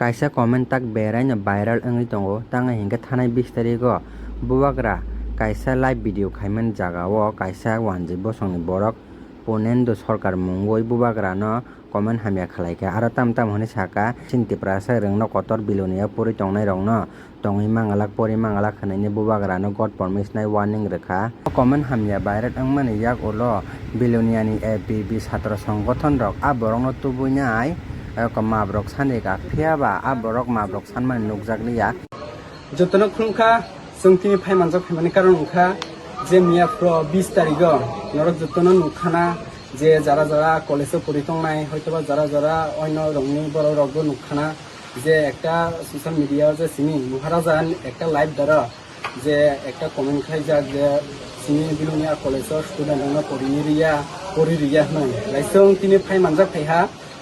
kaisa comment tak berai no viral ongoi tongo tang hingke thanai 20 tariko buwagra kaisa live video khaiman jaga o kaisa 1G bosongni borok ponendo sarkar mungoi buwagra no comment hamya khlaika aro tam hone saka sinti prasa rengno kotor bilonia puri tongnai rongno tongoi mangalak pori mangalak khanaini buwagra no god permission warning rekha comment hamya viral ongmani yak ulo bilonia ni ABB chatra songgothon rok aborok no tubunai mabrok sanika phiaba aborok mabrok sanmani nukjakliya jotono khungkha sungtini phaimanjak phaimani karon ungkha je miya pro 20 tarigo norok jotono nukhana je jara college poritongnai hoytoba jara onno rongni boro rogbo nukhana je ekta social media je sini maharajan ekta live dara je ekta comment khaijak je sini bilonia college student rongno pori riya noi laisong tini phaimanjak phaiha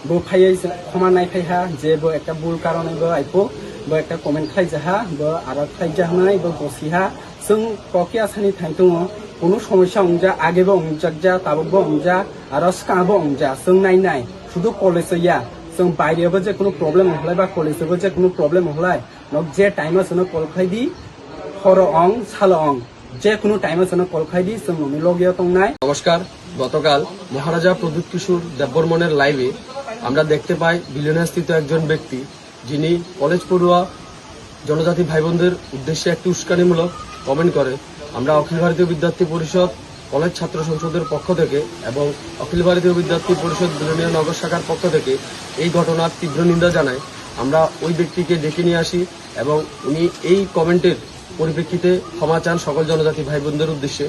bo phaiai khomanai phaiha je bo ekta bul karonai bo aipo bo ekta comment khaijaha bo ara khaijahnai bo bosiha sung kokia sani thaintongo কোনো সমস্যা অংজা আগে বা অংজাক যা তাবক অংজা আর স্কাবো অংজা song নাই শুধু কলেজে ইয়া song বাইরেও যে কোনো প্রবলেম হলাই বা কলেজেও যে কোনো প্রবলেম হলাই নক যে টাইম আছে কল খাই দি হর অং সাল অং যে কোনো টাইম আছে কল খাই দি সং নমি লগিয়া তং নাই। নমস্কার, গতকাল মহারাজা প্রদীপ কিশোর দেববর্মনের লাইভে আমরা দেখতে পাই বিলিয়নাস্থিত একজন ব্যক্তি যিনি কলেজ পড়ুয়া জনজাতি ভাই বোনদের উদ্দেশ্যে একটি উস্কানিমূলক কমেন্ট করে। আমরা অখিল ভারতীয় বিদ্যার্থী পরিষদ কলেজ ছাত্র সংসদের পক্ষ থেকে এবং অখিল ভারতীয় বিদ্যার্থী পরিষদ বিলোনিয়া নগর শাখার পক্ষ থেকে এই ঘটনার তীব্র নিন্দা জানাই। আমরা ওই ব্যক্তিকে ডেকে নিয়ে আসি এবং উনি এই কমেন্টের পরিপ্রেক্ষিতে ক্ষমা চান সকল জনজাতি ভাই বোনদের উদ্দেশ্যে।